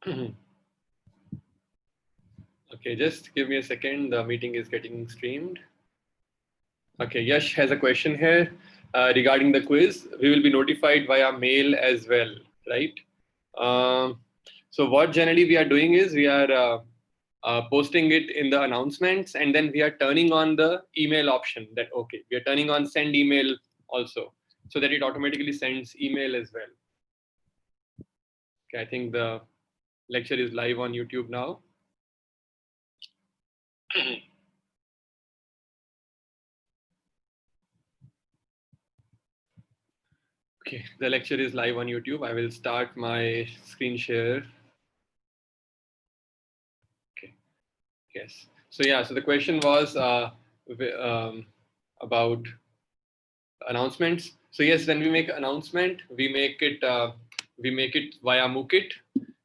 Okay, just give me a second. The meeting is getting streamed. Okay, Yash has a question here regarding the quiz. We will be notified via mail as well, right? Um, so what generally we are doing is we are posting it in the announcements, and then we are turning on the email option. That okay, we are turning on send email also, so that it automatically sends email as well. Okay, I think the lecture is live on YouTube now. Okay, the lecture is live on YouTube. I will start my screen share. Okay, yes. So yeah, so the question was about announcements. So yes, when we make announcement, we make it via Mookit,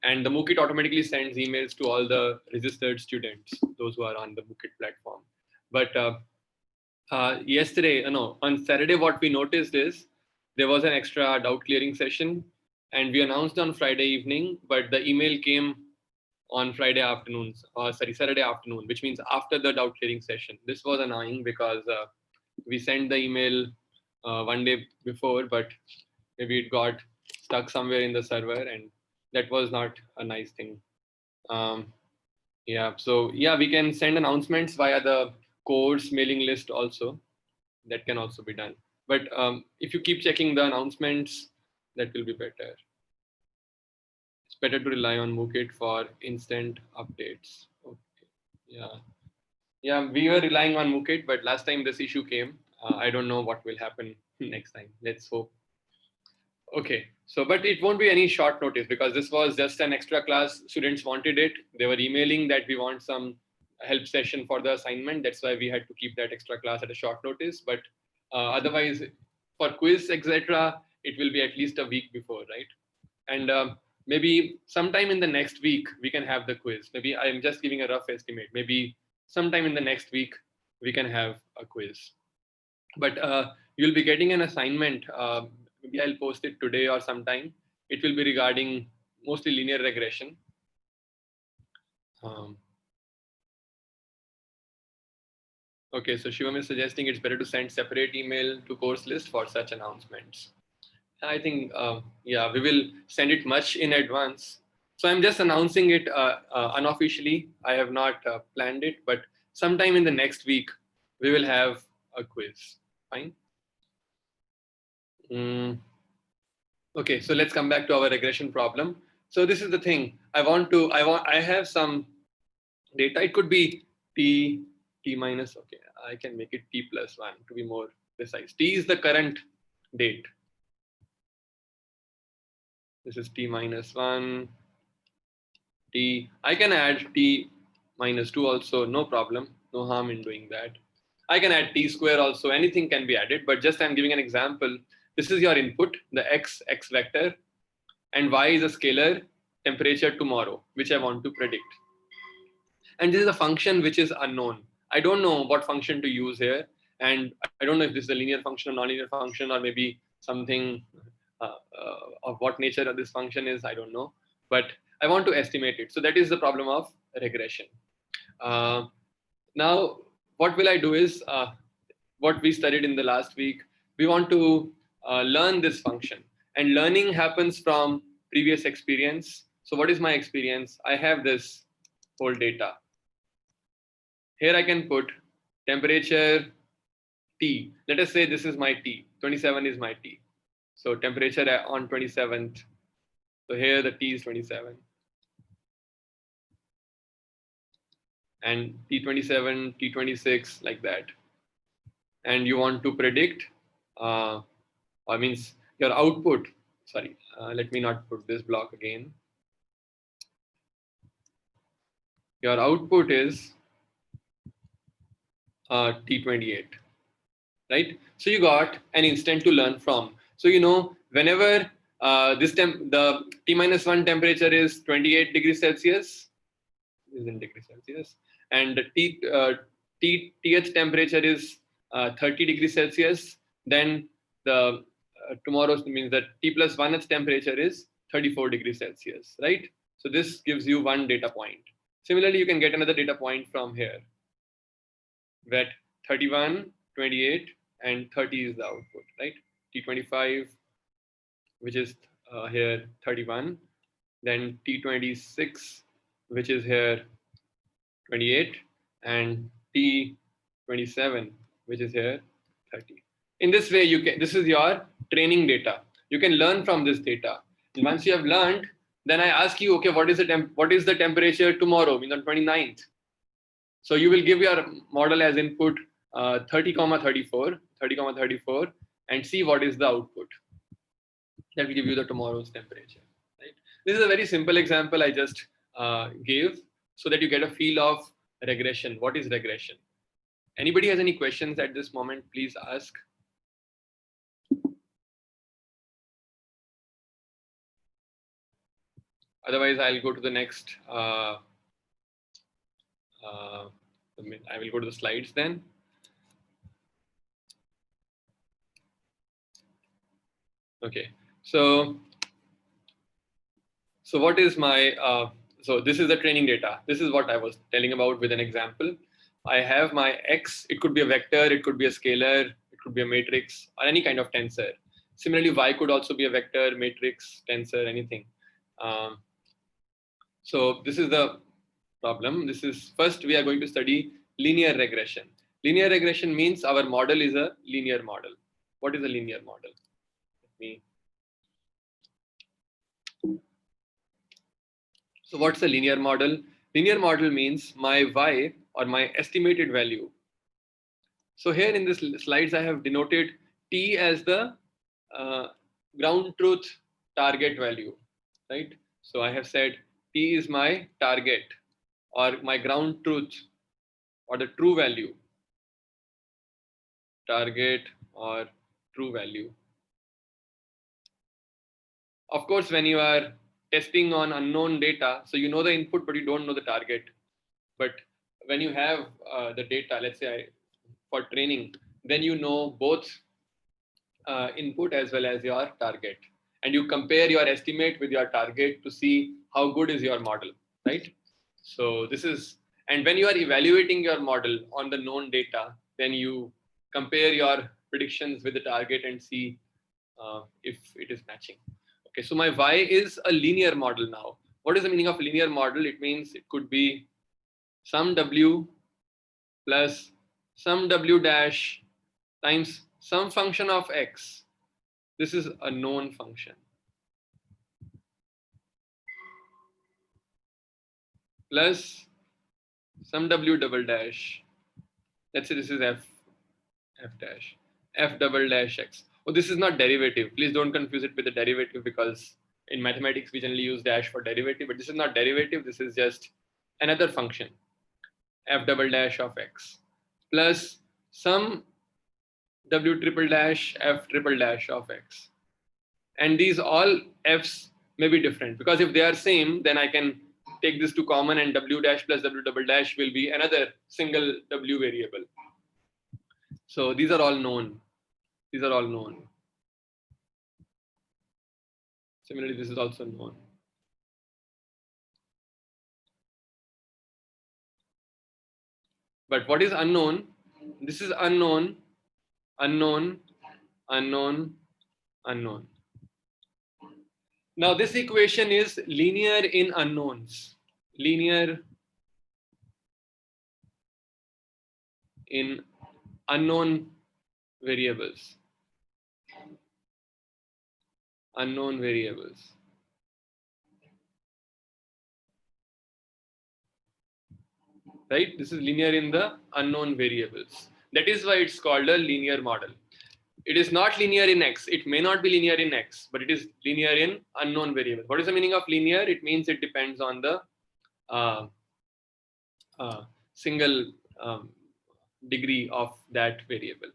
and the Mookit automatically sends emails to all the registered students, those who are on the Mookit platform. But yesterday, no, on Saturday, what we noticed is there was an extra doubt clearing session, and we announced on Friday evening, but the email came on Friday afternoons, or sorry, Saturday afternoon, which means after the doubt clearing session. This was annoying because we sent the email one day before, but maybe it got stuck somewhere in the server, and that was not a nice thing. Yeah, so yeah, we can send announcements via the course mailing list also. That can also be done. But if you keep checking the announcements, that will be better. It's better to rely on Mookit for instant updates. Okay. Yeah. Yeah, we were relying on Mookit, but last time this issue came. I don't know what will happen next time. Let's hope. Okay, so but it won't be any short notice because this was just an extra class. Students wanted it. They were emailing that we want some help session for the assignment. That's why we had to keep that extra class at a short notice. But otherwise, for quiz, etc., it will be at least a week before, right? And maybe sometime in the next week we can have the quiz. Maybe I'm just giving a rough estimate. Maybe sometime in the next week we can have a quiz. But you'll be getting an assignment. Maybe I'll post it today or sometime. It will be regarding mostly linear regression. Okay, so Shivam is suggesting it's better to send separate email to course list for such announcements. I think, yeah, we will send it much in advance. So I'm just announcing it unofficially. I have not planned it, but sometime in the next week, we will have a quiz. Fine. Okay, so let's come back to our regression problem. So this is the thing. I have some data. It could be t minus. Okay, I can make it t plus 1 to be more precise. T is the current date. This is t minus 1. T. I can add t minus 2 also. No problem. No harm in doing that. I can add t square also. Anything can be added, but just I'm giving an example. This is your input, the x vector, and y is a scalar temperature tomorrow, which I want to predict. And this is a function which is unknown. I don't know what function to use here, and I don't know if this is a linear function or nonlinear function, or maybe something of what nature this function is. I don't know, but I want to estimate it. So that is the problem of regression. Now, what will I do is what we studied in the last week. We want to learn this function, and learning happens from previous experience. So what is my experience? I have this whole data. Here I can put temperature T. Let us say this is my T. 27 is my T. So temperature on 27th. So here the T is 27. And T27, T26, like that. And you want to predict, means your output. Sorry, let me not put this block again. Your output is T28, right? So you got an instant to learn from. So you know, whenever the T-1 temperature is 28 degrees Celsius, is in degrees Celsius, and the Th temperature is 30 degrees Celsius, then the tomorrow's means that T plus 1th temperature is 34 degrees Celsius, right? So this gives you one data point. Similarly, you can get another data point from here, where 31, 28, and 30 is the output, right? T25, which is here 31, then T26, which is here 28, and T27, which is here 30. In this way, this is your training data. You can learn from this data. And once you have learned, then I ask you, okay, what is the temperature tomorrow, means on 29th? So you will give your model as input 30, 34, and see what is the output. That will give you the tomorrow's temperature. Right? This is a very simple example I just gave so that you get a feel of regression. What is regression? Anybody has any questions at this moment, please ask. Otherwise, I'll go to the next. I will go to the slides then. Okay, so what is my, so this is the training data. This is what I was telling about with an example. I have my X, it could be a vector, it could be a scalar, it could be a matrix, or any kind of tensor. Similarly, Y could also be a vector, matrix, tensor, anything. So this is the problem. This is, first we are going to study linear regression. Linear regression means our model is a linear model. What is a linear model? So what's a linear model? Linear model means my Y, or my estimated value. So here in this slides, I have denoted T as the ground truth target value, right? So I have said T is my target, or my ground truth, or the true value, target or true value. Of course, when you are testing on unknown data, so you know the input, but you don't know the target. But when you have the data, let's say for training, then you know both input as well as your target. And you compare your estimate with your target to see how good is your model, right? So this is, and when you are evaluating your model on the known data, then you compare your predictions with the target and see if it is matching. Okay, so my Y is a linear model now. What is the meaning of linear model? It means it could be some W plus some W dash times some function of X. This is a known function. Plus some W double dash. Let's say this is F dash, F double dash X. Oh, this is not derivative. Please don't confuse it with the derivative, because in mathematics we generally use dash for derivative, but this is not derivative. This is just another function, F double dash of X, plus some W triple dash F triple dash of X. And these all F's may be different, because if they are same, then I can take this to common, and W dash plus W double dash will be another single W variable. So these are all known. These are all known. Similarly, this is also known. But what is unknown? This is unknown, unknown, unknown, unknown. Now this equation is linear in unknowns. Linear in unknown variables. Unknown variables. Right? This is linear in the unknown variables. That is why it's called a linear model. It is not linear in X. It may not be linear in X, but it is linear in unknown variables. What is the meaning of linear? It means it depends on the single degree of that variable.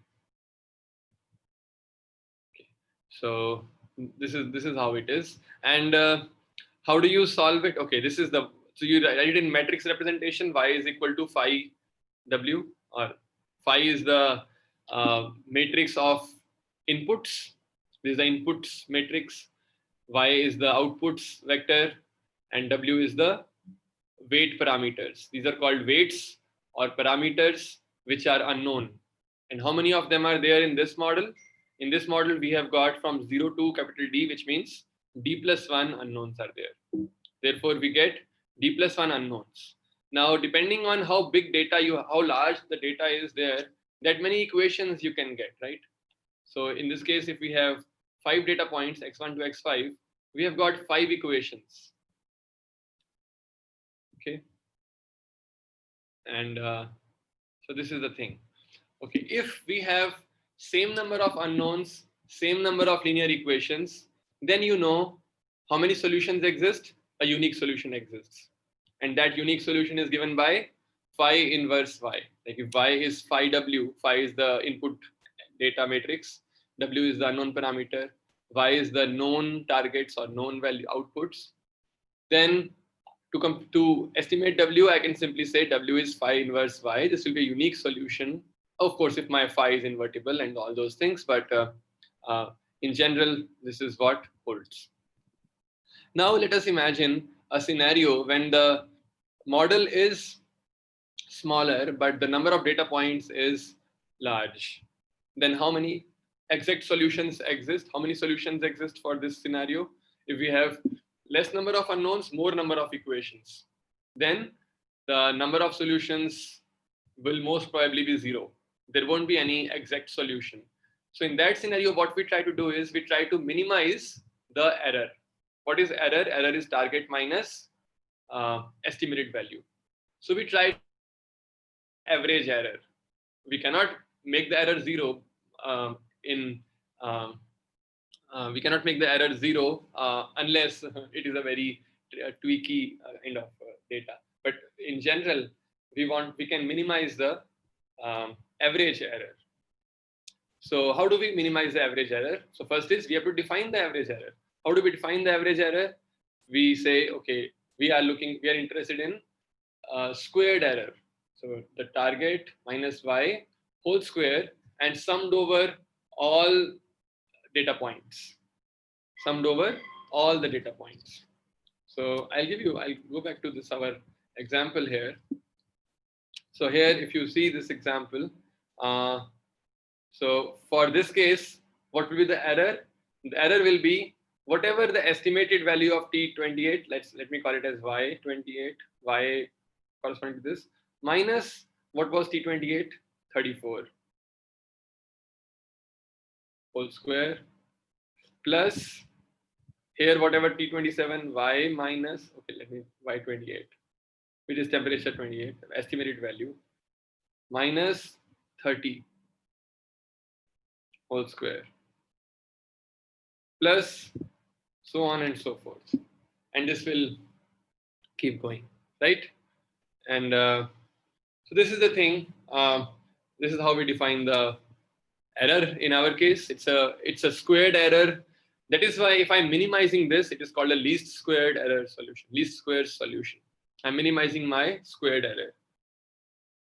Okay. So this is how it is. And how do you solve it? Okay, this is the, so you write it in matrix representation. Y is equal to phi W, or phi is the matrix of inputs. This is the inputs matrix. Y is the outputs vector, and W is the weight parameters. These are called weights or parameters which are unknown. And how many of them are there in this model? In this model, we have got from 0 to capital D, which means D plus 1 unknowns are there. Therefore, we get D plus 1 unknowns. Now, depending on how big data how large the data is there, that many equations you can get, right? So in this case, if we have 5 data points, x1 to x5, we have got 5 equations. Okay. And so this is the thing. Okay, if we have same number of unknowns, same number of linear equations, then you know how many solutions exist. A unique solution exists, and that unique solution is given by phi inverse y. Like if y is phi w, phi is the input data matrix, w is the unknown parameter, y is the known targets or known value outputs, then to estimate w, I can simply say w is phi inverse y. This will be a unique solution. Of course, if my phi is invertible and all those things, but in general, this is what holds. Now let us imagine a scenario when the model is smaller, but the number of data points is large. Then how many exact solutions exist? How many solutions exist for this scenario? If we have less number of unknowns, more number of equations, then the number of solutions will most probably be 0. There won't be any exact solution. So in that scenario, what we try to do is we try to minimize the error. What is error? Error is target minus estimated value. So we try average error. We cannot make the error 0 we cannot make the error 0 unless it is a very tweaky kind of data. But in general, we can minimize the average error. So how do we minimize the average error? So first is we have to define the average error. How do we define the average error? We say, okay, we are interested in squared error. So the target minus y whole square and summed over all data points. Summed over all the data points. So I'll go back to this our example here. So here, if you see this example, so for this case, what will be the error? The error will be whatever the estimated value of T28, let me call it as Y28, Y corresponding to this, minus what was T28? 34 whole square, plus here whatever T27, Y minus, okay, let me Y28, which is temperature 28, estimated value, minus 30 whole square, plus so on and so forth. And this will keep going, right? And so this is the thing. This is how we define the error. In our case, it's a squared error. That is why if I'm minimizing this, it is called a least squared error solution, least squared solution. I'm minimizing my squared error.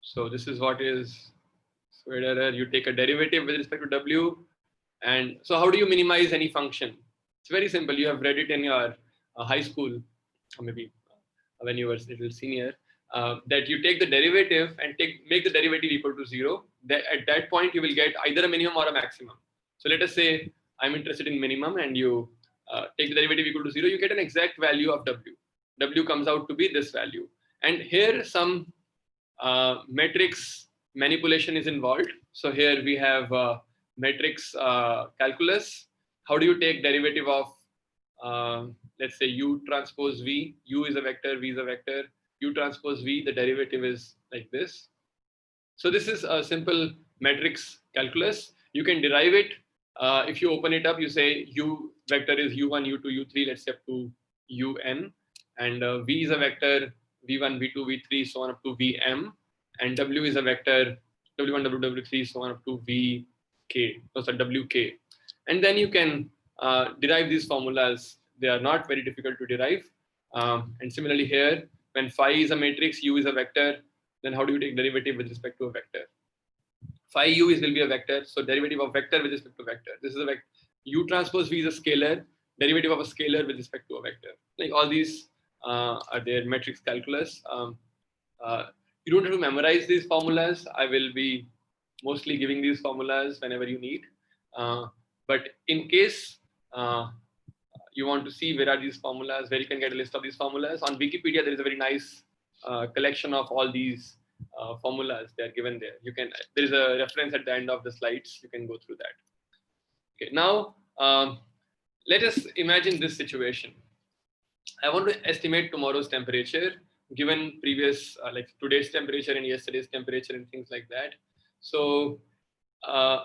So this is what is squared error. You take a derivative with respect to w. And so how do you minimize any function? It's very simple. You have read it in your high school, or maybe when you were a little senior, that you take the derivative and make the derivative equal to 0. At that point, you will get either a minimum or a maximum. So let us say I'm interested in minimum, and you take the derivative equal to 0. You get an exact value of w. W comes out to be this value. And here some matrix manipulation is involved. So here we have matrix calculus. How do you take derivative of, let's say, u transpose v? U is a vector, v is a vector. U transpose v, the derivative is like this. So this is a simple matrix calculus. You can derive it. If you open it up, you say u vector is u1, u2, u3, let's say up to un. And v is a vector, v1, v2, v3, so on up to vm. And w is a vector, w1, w3, so on up to vk, so wk. And then you can derive these formulas. They are not very difficult to derive. And similarly here, when phi is a matrix, u is a vector, then how do you take derivative with respect to a vector? Phi u will be a vector, so derivative of vector with respect to vector. This is a vector. U transpose v is a scalar, derivative of a scalar with respect to a vector. Like all these are there, matrix calculus. You don't have to memorize these formulas. I will be mostly giving these formulas whenever you need. But in case you want to see where are these formulas, where you can get a list of these formulas, on Wikipedia there is a very nice collection of all these formulas. They are given there. You can, there is a reference at the end of the slides. You can go through that. Okay, now let us imagine this situation. I want to estimate tomorrow's temperature given previous, like today's temperature and yesterday's temperature and things like that. So I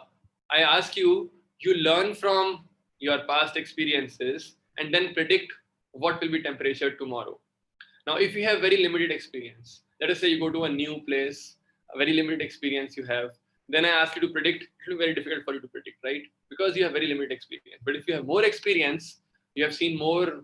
ask you, you learn from your past experiences and then predict what will be temperature tomorrow. Now, if you have very limited experience, let us say you go to a new place, a very limited experience you have, then I ask you to predict, it will be very difficult for you to predict, right? Because you have very limited experience. But if you have more experience, you have seen more,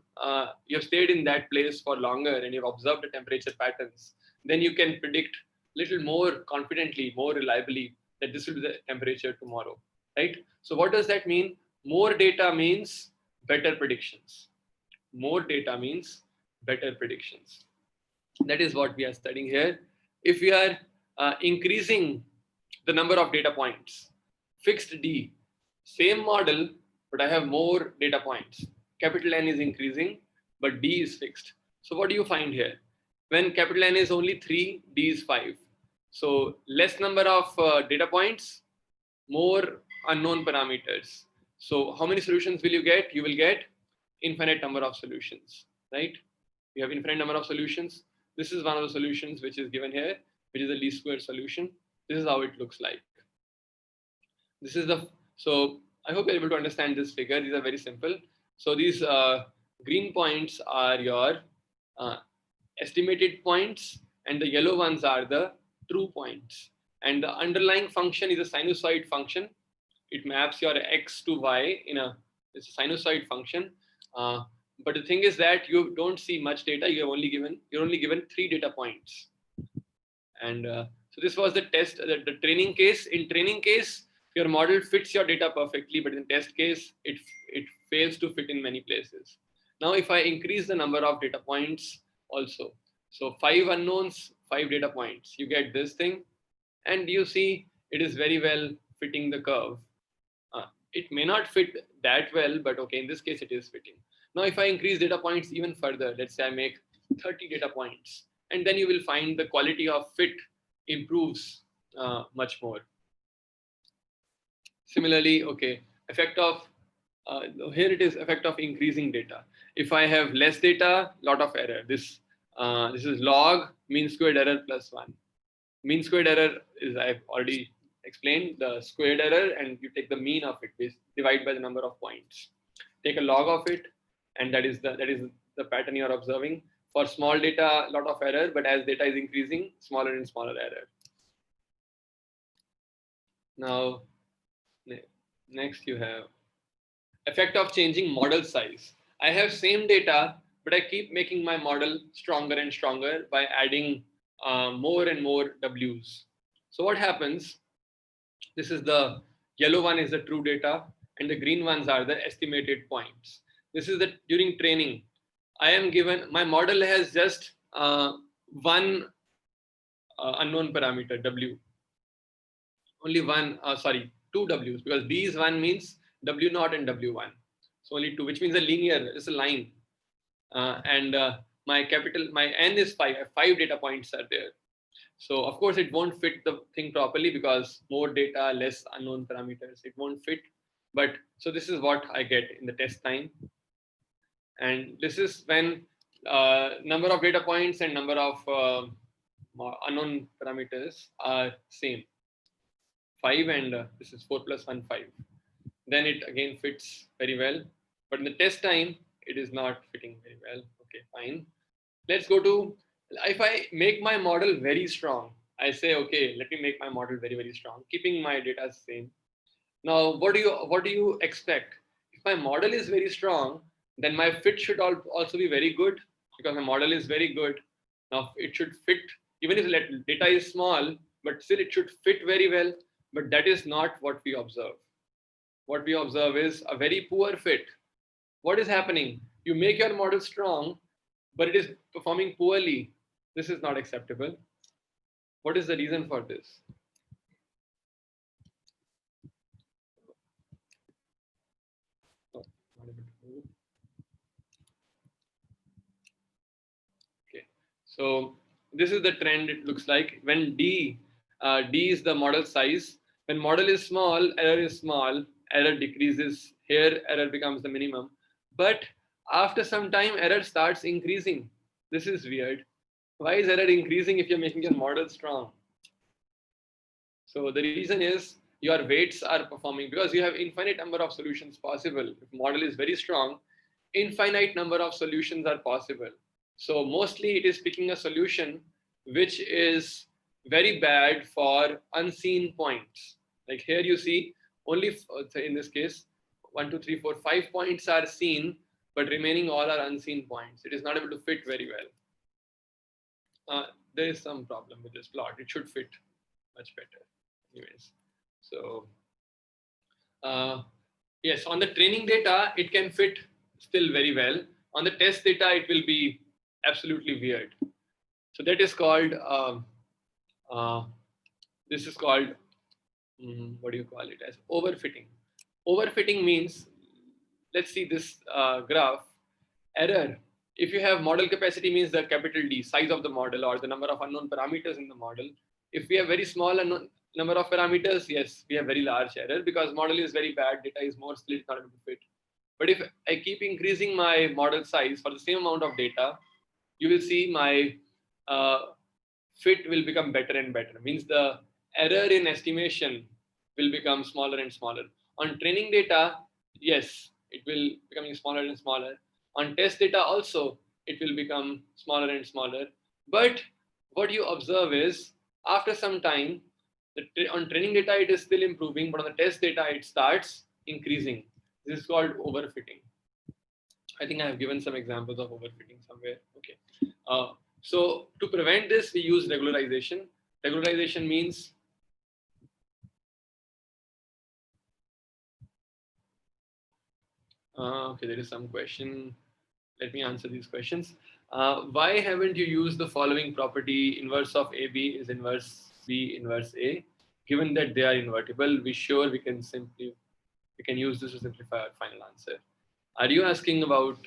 you have stayed in that place for longer and you've observed the temperature patterns, then you can predict little more confidently, more reliably that this will be the temperature tomorrow, right? So what does that mean? More data means better predictions. More data means better predictions. That is what we are studying here. If we are increasing the number of data points, fixed D, same model, but I have more data points. Capital N is increasing, but D is fixed. So what do you find here? When capital N is only 3, D is 5. So less number of data points, more unknown parameters. So how many solutions will you get? You will get infinite number of solutions, right? You have infinite number of solutions. This is one of the solutions which is given here, which is the least square solution. This is how it looks like. This is the, so I hope you're able to understand this figure. These are very simple. So these green points are your estimated points, and the yellow ones are the true points. And the underlying function is a sinusoid function. It maps your x to y in a, it's a sinusoid function. But the thing is that you don't see much data. You're only given 3 data points. And so this was the test, the training case. In training case, your model fits your data perfectly, but in test case, it fails to fit in many places. Now, if I increase the number of data points also, so 5 unknowns, 5 data points, you get this thing, and you see it is very well fitting the curve. It may not fit that well, but okay, in this case, it is fitting. Now, if I increase data points even further, let's say I make 30 data points, and then you will find the quality of fit improves much more. Similarly, okay, effect of, here it is effect of increasing data. If I have less data, lot of error. This is log mean squared error plus 1. Mean squared error is, I've already explained, the squared error, and you take the mean of it, divide by the number of points. Take a log of it, and that is the pattern you are observing. For small data, a lot of error, but as data is increasing, smaller and smaller error. Now, next you have effect of changing model size. I have same data, but I keep making my model stronger and stronger by adding more and more W's. So what happens? This is the yellow one is the true data, and the green ones are the estimated points. This is the during training. I am given, my model has just one unknown parameter, W. Only one, two W's, because D is 1 means W naught and W1. So only 2, which means a linear, it's a line. And my N is 5, 5 data points are there. So of course it won't fit the thing properly because more data, less unknown parameters, it won't fit. But so this is what I get in the test time. And this is when number of data points and number of unknown parameters are same. 5 and this is 4 plus 1, 5. Then it again fits very well. But in the test time, it is not fitting very well. Okay, fine. Let's go to, if I make my model very strong, I say, okay, let me make my model very, very strong, keeping my data same. Now, what do you expect? If my model is very strong, then my fit should also be very good because my model is very good. Now, it should fit, even if the data is small, but still it should fit very well. But that is not what we observe. What we observe is a very poor fit. What is happening? You make your model strong, but it is performing poorly. This is not acceptable. What is the reason for this? Oh, not able to move. Okay, so this is the trend. It looks like when D is the model size. When model is small, error is small. Error decreases. Here, error becomes the minimum. But after some time, error starts increasing. This is weird. Why is error increasing if you're making your model strong? So the reason is your weights are performing because you have infinite number of solutions possible. If model is very strong, infinite number of solutions are possible. So mostly it is picking a solution which is very bad for unseen points. Like here you see only in this case 1, 2, 3, 4, 5 points are seen, but remaining all are unseen points. It is not able to fit very well. There is some problem with this plot. It should fit much better. Anyways, so yes, on the training data, it can fit still very well. On the test data, it will be absolutely weird. So that is called, this is called, what do you call it as? Overfitting. Overfitting means, let's see this graph, error. If you have model capacity means the capital D, size of the model or the number of unknown parameters in the model. If we have very small unknown number of parameters, yes, we have very large error because model is very bad, data is more split, not able to fit. But if I keep increasing my model size for the same amount of data, you will see my uh, fit will become better and better. Means the error in estimation will become smaller and smaller. On training data, yes, it will becoming smaller and smaller. On test data also, it will become smaller and smaller. But what you observe is after some time, on training data, it is still improving, but on the test data, it starts increasing. This is called overfitting. I think I have given some examples of overfitting somewhere. Okay. So to prevent this, we use regularization. Regularization means okay, there is some question. Let me answer these questions. Why haven't you used the following property? Inverse of AB is inverse B inverse A. Given that they are invertible, we can use this to simplify our final answer. Are you asking about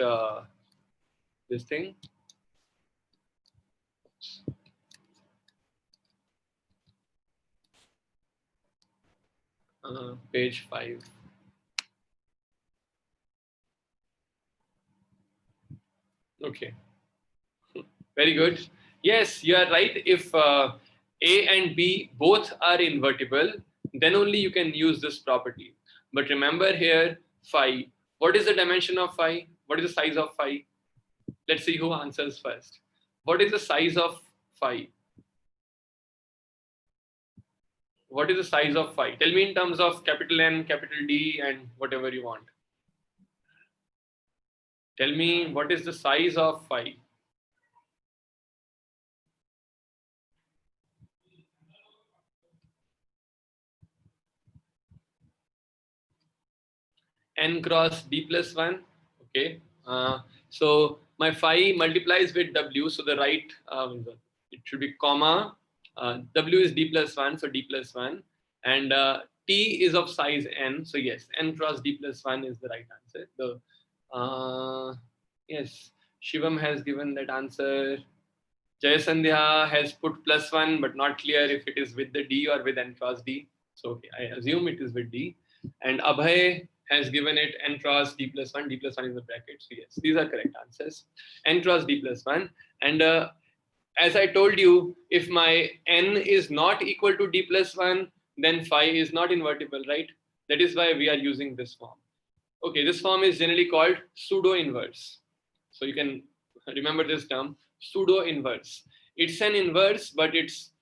this thing? Page 5. Okay. Very good. Yes, you are right. If A and B both are invertible, then only you can use this property. But remember here, phi. What is the dimension of phi? What is the size of phi? Let's see who answers first. What is the size of phi? What is the size of phi? Tell me in terms of capital N, capital D, and whatever you want. Tell me what is the size of phi? N cross D plus 1. Okay. So my phi multiplies with W. So the right, it should be comma. W is D plus 1. So D plus 1. And T is of size N. So yes, N cross D plus 1 is the right answer. Yes, Shivam has given that answer. Jayasandhya has put plus 1, but not clear if it is with the D or with N cross D. So okay, I assume it is with D. And Abhay has given it N cross D plus 1. D plus 1 is the bracket. So yes, these are correct answers. N cross D plus 1. And as I told you, if my N is not equal to D plus 1, then phi is not invertible, right? That is why we are using this form. Okay, this form is generally called pseudo-inverse. So you can remember this term, pseudo-inverse. It's an inverse, but it's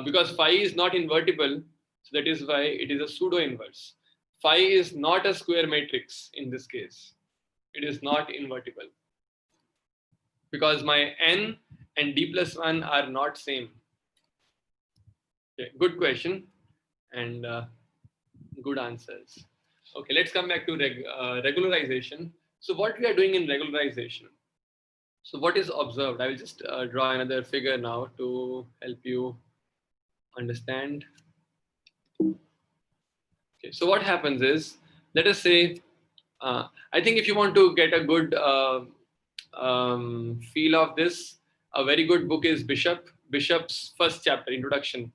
because phi is not invertible, so that is why it is a pseudo-inverse. Phi is not a square matrix in this case. It is not invertible because my n and d plus 1 are not same. Okay, good question and good answers. Okay, let's come back to regularization. So what we are doing in regularization, So what is observed? I will just draw another figure now to help you understand. Okay, so what happens is, let us say, I think if you want to get a good feel of this, a very good book is Bishop's first chapter, Introduction.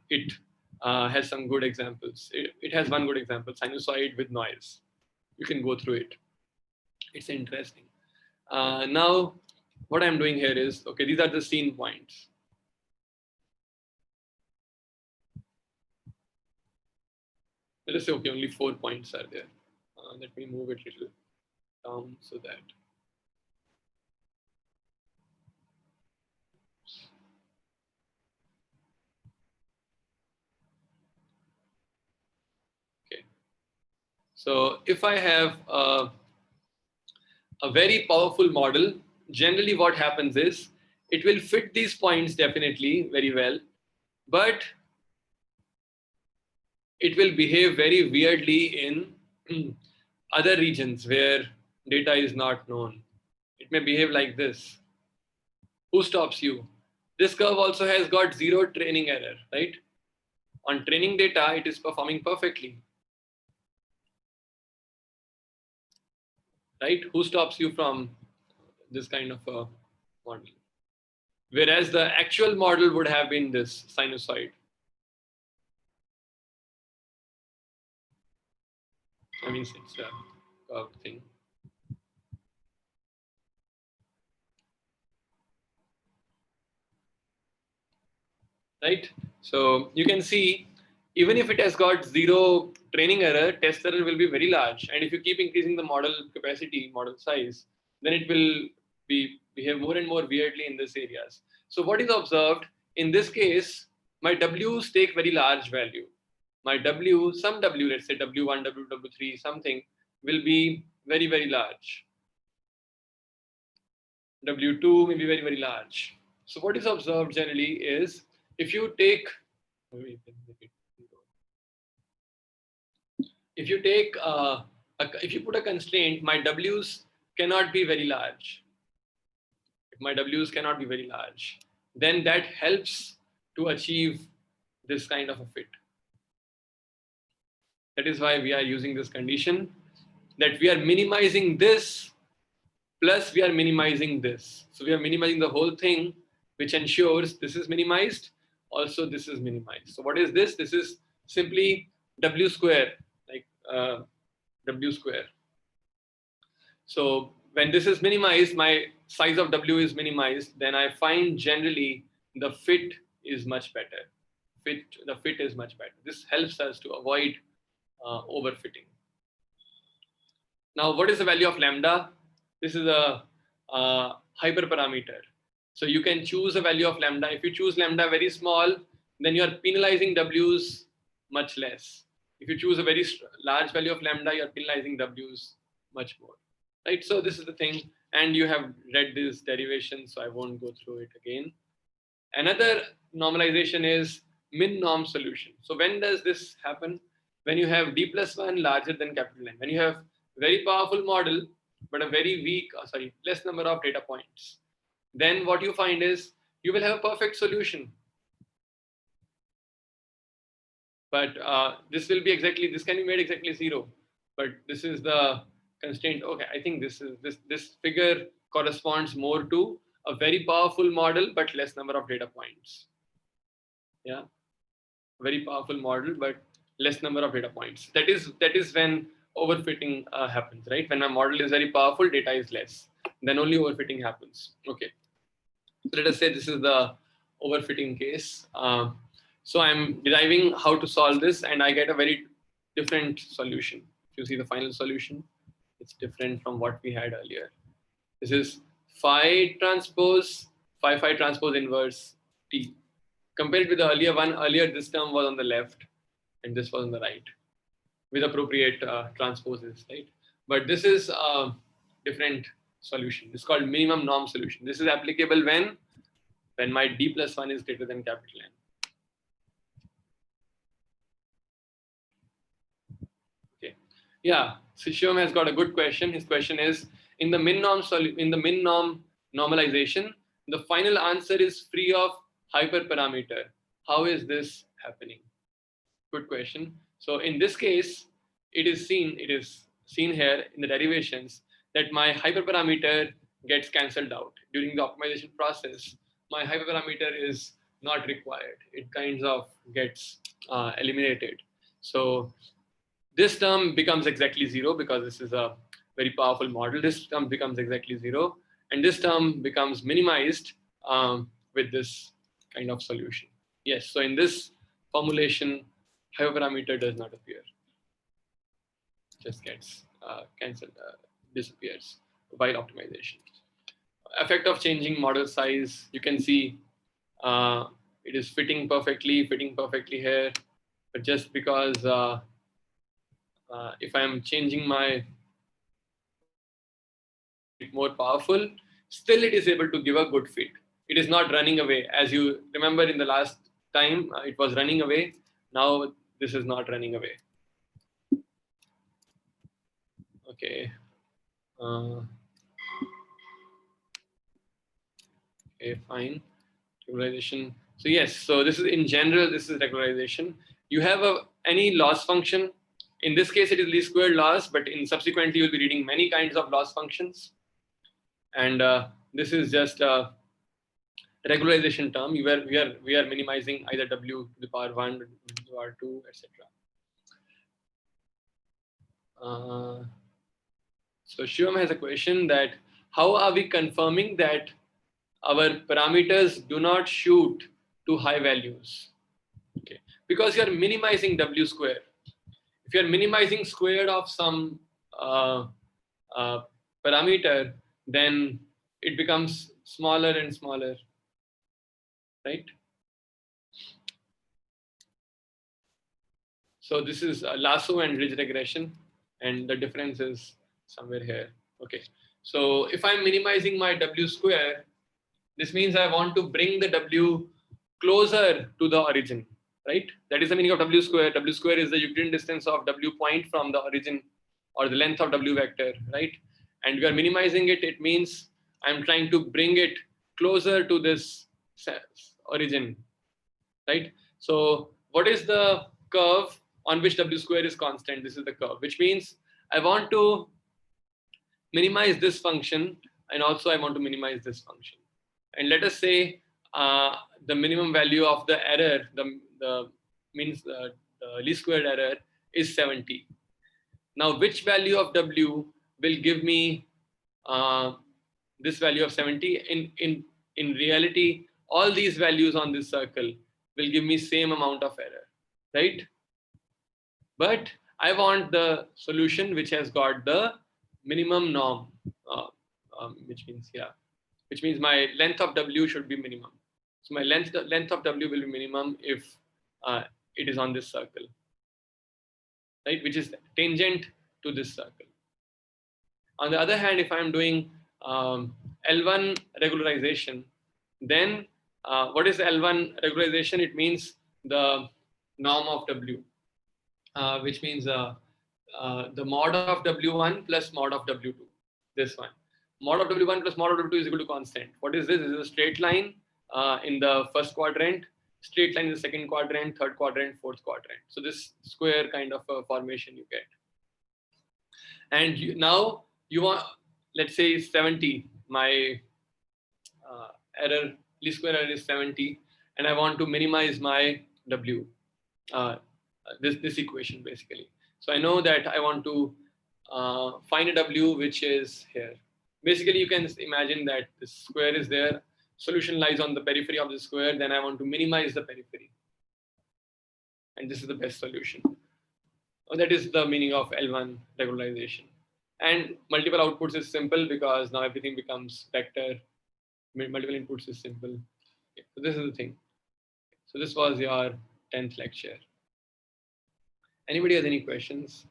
It has some good examples. It has one good example, sinusoid with noise. You can go through it. It's interesting. Now, what I'm doing here is, okay, these are the scene points. Let us say, okay, only 4 points are there. Let me move it a little down so that. Okay. So if I have a very powerful model, generally what happens is it will fit these points definitely very well, but it will behave very weirdly in other regions where data is not known. It may behave like this. Who stops you? This curve also has got zero training error, right? On training data, it is performing perfectly, right? Who stops you from this kind of a model? Whereas the actual model would have been this sinusoid. I mean, it's a curved thing. Right? So you can see, even if it has got zero training error, test error will be very large. And if you keep increasing the model capacity, model size, then it will behave more and more weirdly in these areas. So what is observed in this case, my W's take very large value. My W, some W, let's say W1, W3, something will be very, very large. W2 may be very, very large. So what is observed generally is, if you take, if you take, if you put a constraint, my W's cannot be very large. If my W's cannot be very large, then that helps to achieve this kind of a fit. That is why we are using this condition, that we are minimizing this plus we are minimizing this. So we are minimizing the whole thing, which ensures this is minimized, also this is minimized. So what is this? This is simply W square, like W square. So when this is minimized, my size of W is minimized, then I find generally the fit is much better. The fit is much better. This helps us to avoid overfitting. Now, what is the value of lambda? This is a hyperparameter. So you can choose a value of lambda. If you choose lambda very small, then you are penalizing W's much less. If you choose a very large value of lambda, you are penalizing W's much more. Right? So this is the thing. And you have read this derivation, so I won't go through it again. Another normalization is min norm solution. So when does this happen? When you have d plus 1 larger than capital N. When you have very powerful model, but a very weak, less number of data points. Then what you find is you will have a perfect solution. But this will be exactly, this can be made exactly 0. But this is the constraint. Okay, I think this figure corresponds more to a very powerful model, but less number of data points. Yeah, very powerful model, but less number of data points. That is when overfitting happens, right? When my model is very powerful, data is less, then only overfitting happens. Okay, so let us say this is the overfitting case. So I'm deriving how to solve this, and I get a very different solution. If you see the final solution, it's different from what we had earlier. This is phi transpose inverse t. Compared with the earlier one, this term was on the left and this was on the right with appropriate transposes, right? But this is a different solution. It's called minimum norm solution. This is applicable when my d plus 1 is greater than capital N. Okay. Yeah, so Shivam has got a good question. His question is, in the min norm normalization, the final answer is free of hyperparameter. How is this happening? Good question. So in this case, it is seen here in the derivations that my hyperparameter gets cancelled out during the optimization process. My hyperparameter is not required. It kind of gets eliminated. So this term becomes exactly zero because this is a very powerful model. This term becomes exactly zero, and this term becomes minimized with this kind of solution. Yes, so in this formulation, hyperparameter does not appear, just gets cancelled, disappears while optimization. Effect of changing model size, you can see it is fitting perfectly here, but just because if I'm changing my it more powerful, still it is able to give a good fit. It is not running away. As you remember in the last time, it was running away. Now this is not running away. Okay. Okay, fine. Regularization. So yes, so this is in general, this is regularization. You have any loss function. In this case, it is least squared loss, but in subsequently you'll be reading many kinds of loss functions. And this is just a regularization term. We are minimizing either w to the power 1, w to the power 2, etc. So Shivam has a question that how are we confirming that our parameters do not shoot to high values? Okay, because you are minimizing w square. If you are minimizing square of some parameter, then it becomes smaller and smaller, right? So this is Lasso and ridge regression, and the difference is somewhere here. Okay, so if I'm minimizing my w square, this means I want to bring the w closer to the origin, right? That is the meaning of w square. W square is the Euclidean distance of w point from the origin, or the length of w vector, right? And we are minimizing it. It means I'm trying to bring it closer to this origin, right? So what is the curve on which w square is constant? This is the curve, which means I want to minimize this function, and also I want to minimize this function. And let us say the minimum value of the error, the least squared error is 70. Now, which value of w will give me this value of 70? In reality, all these values on this circle will give me same amount of error, right? But I want the solution which has got the minimum norm, which means my length of w should be minimum. So my length of w will be minimum if it is on this circle, right? Which is tangent to this circle. On the other hand, if I'm doing L1 regularization, then what is L1 regularization? It means the norm of w, which means the mod of w1 plus mod of w2. This one. Mod of w1 plus mod of w2 is equal to constant. What is this? This is a straight line in the first quadrant, straight line in the second quadrant, third quadrant, fourth quadrant. So this square kind of formation you get. And now you want, let's say 70, my least square error is 70, and I want to minimize my w, this equation basically. So I know that I want to find a w which is here. Basically, you can imagine that this square is there, solution lies on the periphery of the square, then I want to minimize the periphery. And this is the best solution. That is the meaning of L1 regularization. And multiple outputs is simple because now everything becomes vector. Multiple inputs is simple. Okay, so this is the thing. So this was your 10th lecture. Anybody has any questions?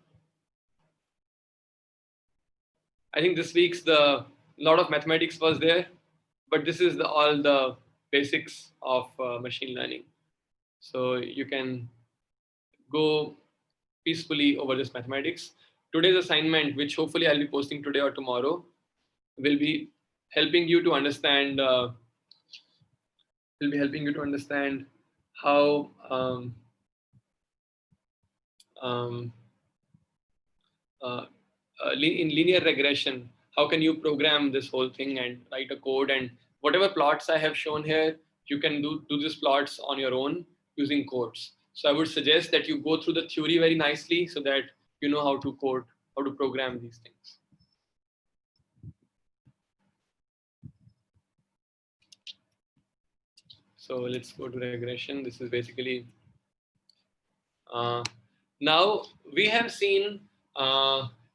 I think this week's the lot of mathematics was there, but this is all the basics of machine learning. So you can go peacefully over this mathematics. Today's assignment, which hopefully I'll be posting today or tomorrow, will be helping you to understand how um, uh, in linear regression, how can you program this whole thing and write a code, and whatever plots I have shown here, you can do these plots on your own using codes. So I would suggest that you go through the theory very nicely so that you know how to code, how to program these things. So let's go to regression. This is basically now we have seen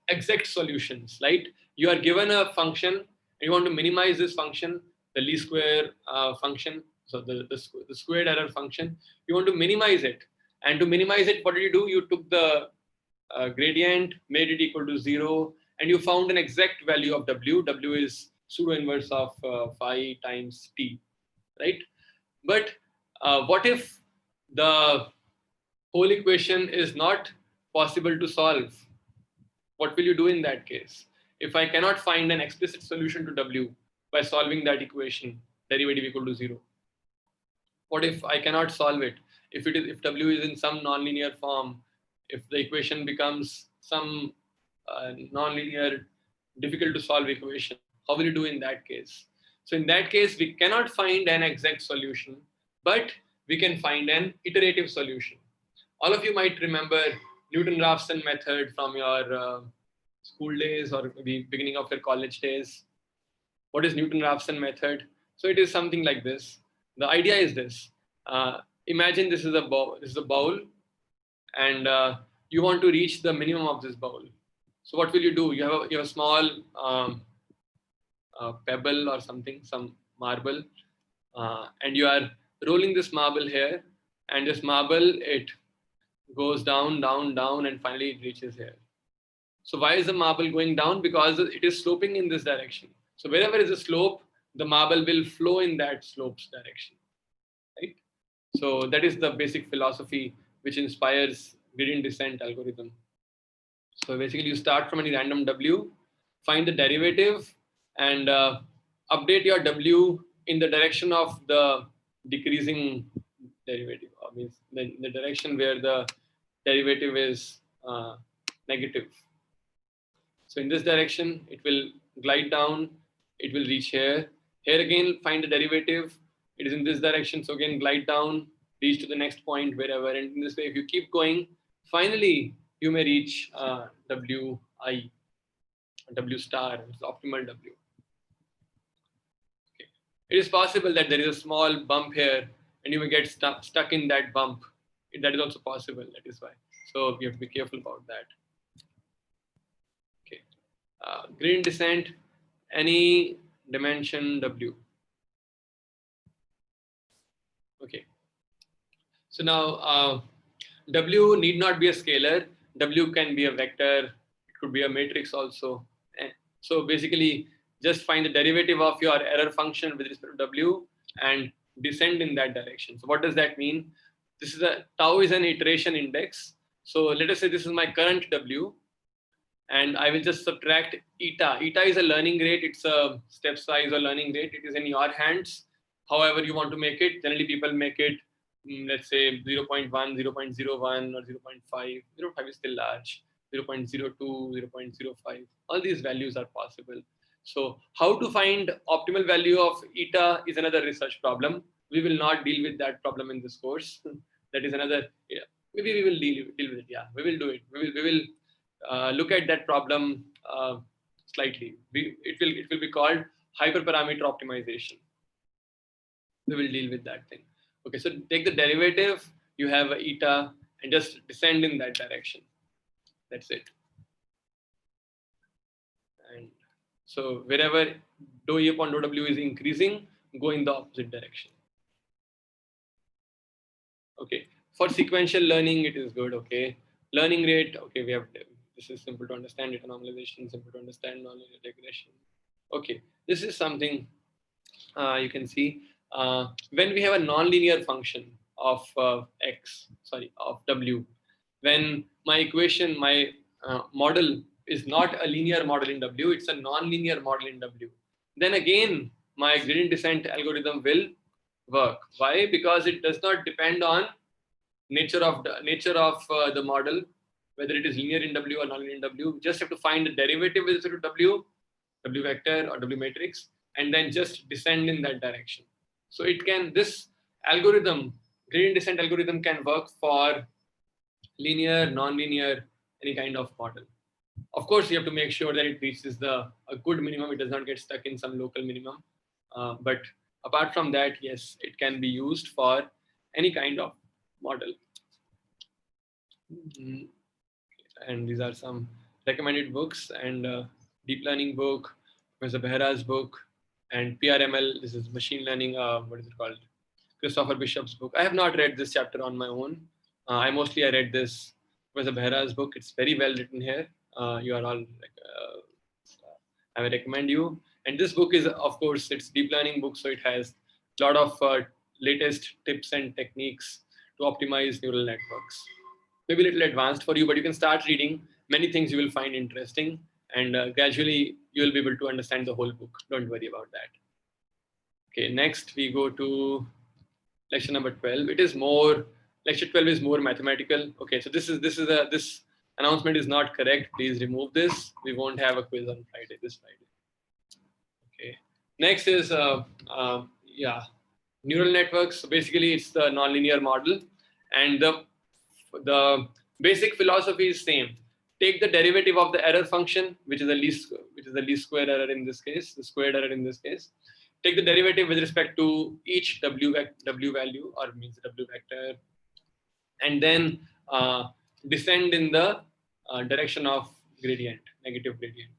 exact solutions, right? You are given a function and you want to minimize this function, the least square function, so the squared error function. You want to minimize it, and to minimize it, what did you do? You took the gradient, made it equal to 0, and you found an exact value of w. W is pseudo-inverse of phi times t, right? But what if the whole equation is not possible to solve? What will you do in that case? If I cannot find an explicit solution to w by solving that equation, derivative equal to 0, what if I cannot solve it? If w is in some nonlinear form, if the equation becomes some nonlinear, difficult to solve equation, how will you do in that case? So in that case, we cannot find an exact solution, but we can find an iterative solution. All of you might remember Newton-Raphson method from your school days or maybe beginning of your college days. What is Newton-Raphson method? So it is something like this. The idea is this. Imagine this is a bowl. This is a bowl, and you want to reach the minimum of this bowl. So what will you do? You have a small pebble or something, some marble, and you are rolling this marble here, and this marble, it goes down, down, down, and finally it reaches here. So why is the marble going down? Because it is sloping in this direction. So wherever is a slope, the marble will flow in that slope's direction, right? So that is the basic philosophy which inspires gradient descent algorithm. So basically, you start from any random w, find the derivative, and update your w in the direction of the decreasing derivative, or means the direction where the derivative is negative. So in this direction, it will glide down, it will reach here. Here again, find the derivative. It is in this direction, so again glide down, reach to the next point wherever. And in this way, if you keep going, finally you may reach Wi, W star, which is optimal W. Okay. It is possible that there is a small bump here and you may get stuck in that bump. That is also possible, that is why. So you have to be careful about that. Okay. Gradient descent, any dimension W. Okay. So now W need not be a scalar. W can be a vector. It could be a matrix also. So basically, just find the derivative of your error function with respect to W and descend in that direction. So what does that mean? This is a tau is an iteration index. So let us say this is my current W, and I will just subtract eta. Eta is a learning rate. It's a step size or learning rate. It is in your hands. However you want to make it. Generally, people make it, let's say 0.1, 0.01, or 0.5. 0.5 is still large. 0.02, 0.05. All these values are possible. So how to find optimal value of eta is another research problem. We will not deal with that problem in this course. That is another. Yeah, maybe we will deal with it. Yeah, we will do it. We will look at that problem slightly. It will be called hyperparameter optimization. We will deal with that thing. Okay, so take the derivative. You have eta and just descend in that direction. That's it. And so wherever dou E upon dou W is increasing, go in the opposite direction. Okay. For sequential learning, it is good. Okay. Learning rate. Okay, we have. This is simple to understand. Data normalization, simple to understand. Nonlinear regression. Okay. This is something you can see when we have a nonlinear function of of W. When my equation, my model is not a linear model in W, it's a non-linear model in W, then again, my gradient descent algorithm will work. Why? Because it does not depend on nature of the model, whether it is linear in W or non-linear in W. You just have to find the derivative with respect to W vector or W matrix, and then just descend in that direction. So this algorithm, gradient descent algorithm, can work for linear, non-linear, any kind of model. Of course, you have to make sure that it reaches a good minimum. It does not get stuck in some local minimum. But apart from that, yes, it can be used for any kind of model. And these are some recommended books, and deep learning book, Professor Behra's book, and PRML. This is machine learning. What is it called? Christopher Bishop's book. I have not read this chapter on my own. I read this Professor Behra's book. It's very well written here. You are all I will recommend you. And this book is, of course, it's deep learning book, so it has a lot of latest tips and techniques to optimize neural networks. Maybe a little advanced for you, but you can start reading. Many things you will find interesting, and gradually you will be able to understand the whole book. Don't worry about that. Okay, next we go to lecture number 12. Lecture 12 is more mathematical. Okay, so this announcement is not correct. Please remove this. We won't have a quiz on this Friday. Okay. Next is neural networks. So basically, it's the nonlinear model, and the basic philosophy is same. Take the derivative of the error function, which is the least square error in this case, the squared error in this case. Take the derivative with respect to each W value, or means W vector, and then descend in the direction of negative gradient.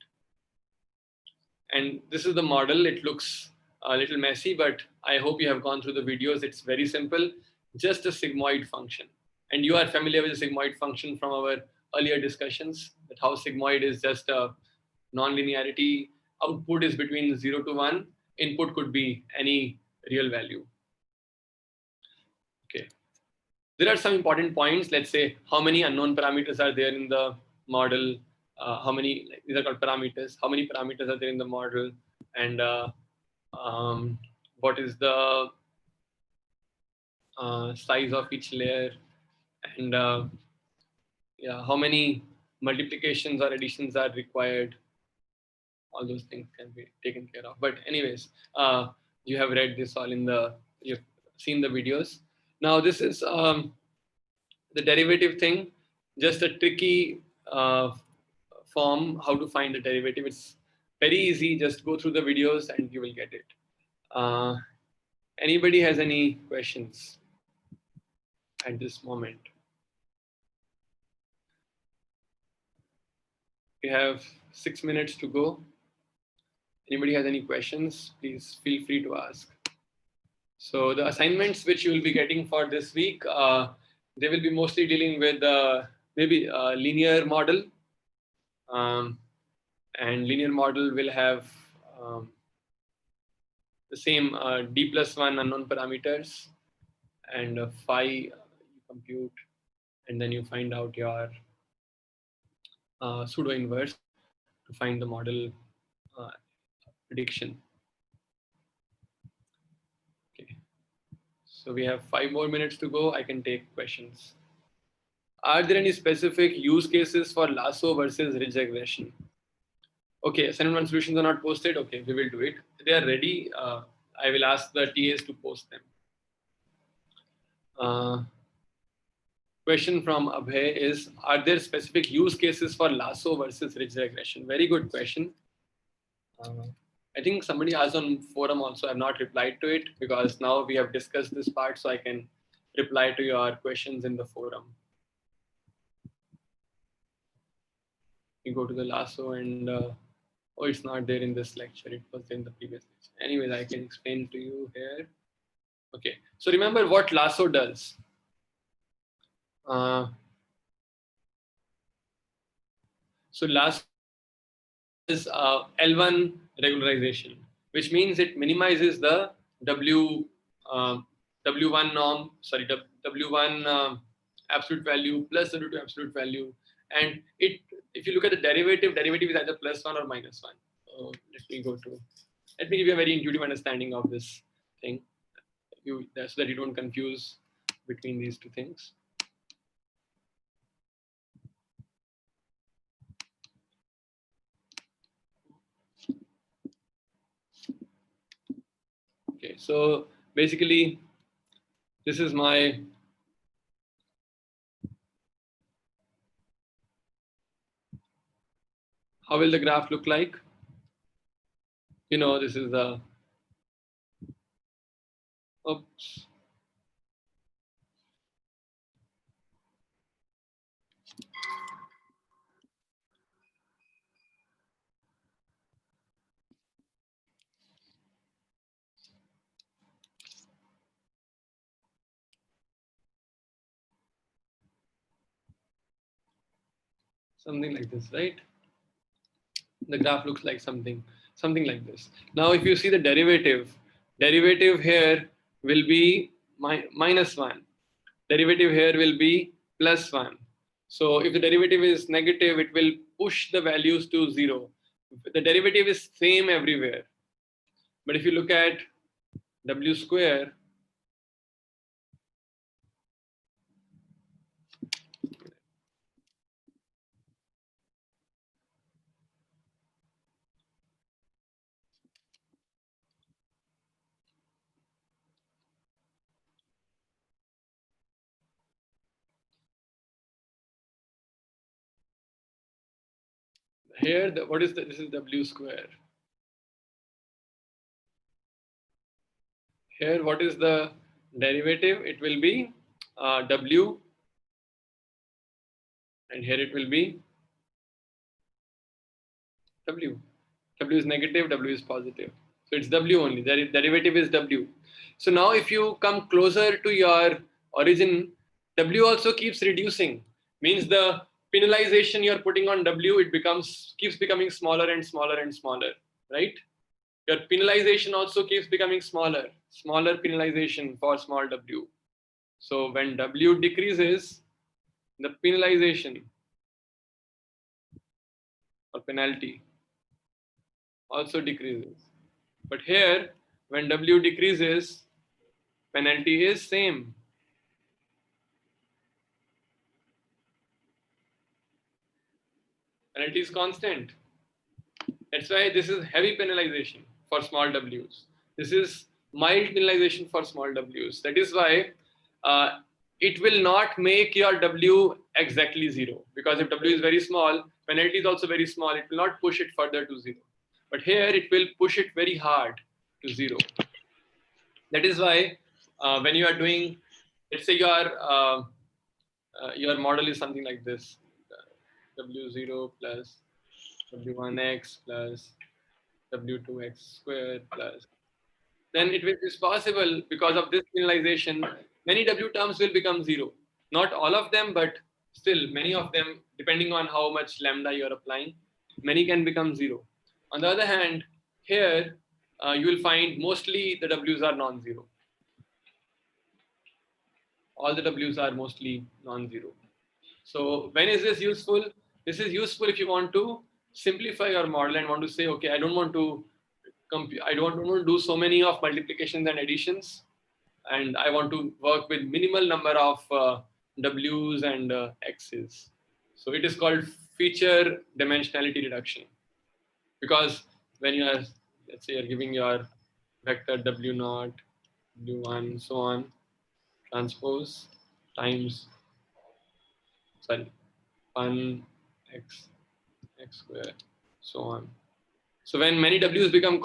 And this is the model. It looks a little messy, but I hope you have gone through the videos. It's very simple, just a sigmoid function. And you are familiar with the sigmoid function from our earlier discussions, that how sigmoid is just a non-linearity. Output is between 0 to 1. Input could be any real value. Okay. There are some important points. Let's say how many unknown parameters are there in the model. These are called parameters. How many parameters are there in the model, and what is the size of each layer, and how many multiplications or additions are required. All those things can be taken care of. But anyways, you have read this all you've seen the videos. Now this is the derivative thing, just a tricky form, how to find the derivative. It's very easy. Just go through the videos and you will get it. Anybody has any questions at this moment? We have 6 minutes to go. Anybody has any questions, please feel free to ask. So the assignments which you will be getting for this week, they will be mostly dealing with maybe a linear model. And linear model will have the same d+1 unknown parameters, and phi you compute, and then you find out your pseudo-inverse to find the model prediction. Okay, so we have 5 more minutes to go. I can take questions. Are there any specific use cases for Lasso versus ridge regression? Okay, assignment 1 solutions are not posted. Okay, we will do it. They are ready. I will ask the TAs to post them. Question from Abhay is, are there specific use cases for Lasso versus ridge regression? Very good question. I think somebody asked on forum also. I have not replied to it because now we have discussed this part, so I can reply to your questions in the forum. You go to the Lasso and oh, it's not there in this lecture. It was in the previous lecture. Anyways, I can explain to you here. Okay, so remember what Lasso does. So Lasso is L1 regularization, which means it minimizes the W1 norm, sorry, W1 absolute value plus W2 absolute value, And if you look at the derivative is either +1 or -1. So let me give you a very intuitive understanding of this thing, so that you don't confuse between these two things. Okay, so basically, this is my how will the graph look like? This is the oops. Something like this, right? The graph looks like something like this. Now, if you see the derivative here will be -1. Derivative here will be +1. So if the derivative is negative, it will push the values to 0. The derivative is same everywhere. But if you look at w square, here this is w square. Here, what is the derivative? It will be w, and here it will be w. W is negative, w is positive. So it's w only. The derivative is w. So now if you come closer to your origin, w also keeps reducing. Means the penalization you're putting on w, keeps becoming smaller and smaller and smaller, right? Your penalization also keeps becoming smaller penalization for small w. So when w decreases, the penalization or penalty also decreases. But here, when w decreases, penalty is same. Penalty is constant. That's why this is heavy penalization for small w's. This is mild penalization for small w's. That is why it will not make your w exactly 0, because if w is very small, penalty is also very small. It will not push it further to 0. But here it will push it very hard to 0. That is why when you are doing, let's say your model is something like this: w0 plus w1x plus w2x squared plus. Then is possible, because of this penalization, many w terms will become 0. Not all of them, but still many of them, depending on how much lambda you are applying, many can become 0. On the other hand, here you will find mostly the w's are non-zero. All the w's are mostly non-zero. So when is this useful? This is useful if you want to simplify your model and want to say, okay, I don't want to do so many of multiplications and additions, and I want to work with minimal number of w's and x's. So it is called feature dimensionality reduction, because when you are, let's say, you're giving your vector w0, w1, so on, transpose times, 1 x square, so on. So when many w's become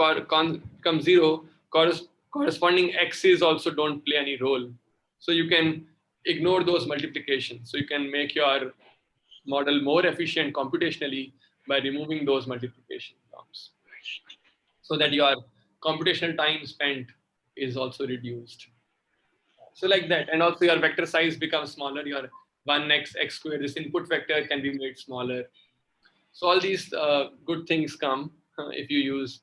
0, corresponding x's also don't play any role. So you can ignore those multiplications. So you can make your model more efficient computationally by removing those multiplication terms, so that your computational time spent is also reduced. So like that, and also your vector size becomes smaller. Your 1x squared, this input vector, can be made smaller. So all these good things come if you use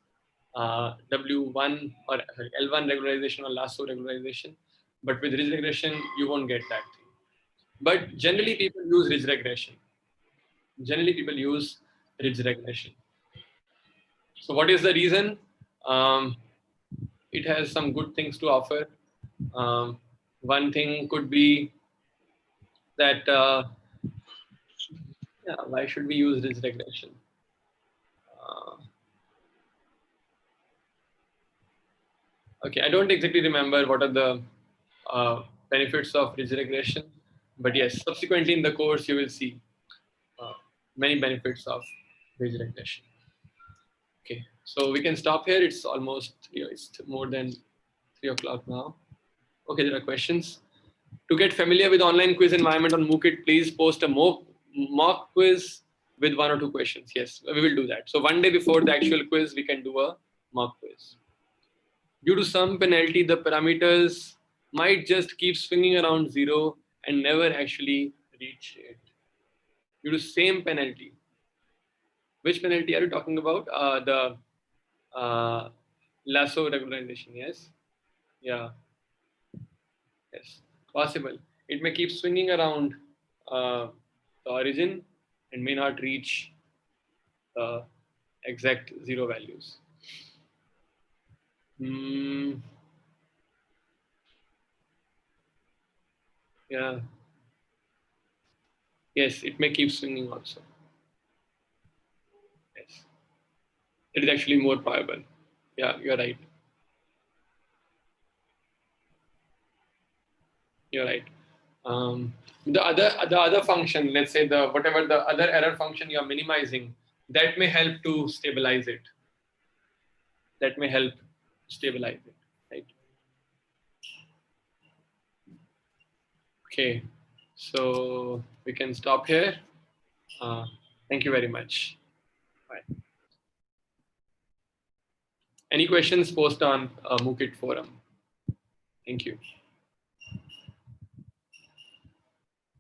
W1 or L1 regularization or Lasso regularization. But with ridge regression, you won't get that thing. But generally, people use ridge regression. generally people use ridge regression. So what is the reason? Um, it has some good things to offer. One thing could be that yeah, why should we use ridge regression? Uh, okay, I don't exactly remember what are the benefits of ridge regression, but yes, subsequently in the course you will see uh, many benefits of ridge regression. Okay, so we can stop here. It's almost, it's more than 3 o'clock now. Okay, there are questions. To get familiar with online quiz environment on MOOCit, please post a mock quiz with 1 or 2 questions. Yes, we will do that. So one day before the actual quiz, we can do a mock quiz. Due to some penalty, the parameters might just keep swinging around 0 and never actually reach it. Due to same penalty. Which penalty are you talking about? The Lasso regularization, yes? Yeah, yes, possible. It may keep swinging around the origin and may not reach the exact 0 values. Yeah, yes, it may keep swinging also. Yes, it is actually more probable. Yeah, you're right. You're right. The other function, let's say the whatever the other error function you're minimizing, that may help to stabilize it. That may help stabilize it, right? Okay, so we can stop here. Thank you very much. Bye. Any questions, post on MOOCit forum. Thank you.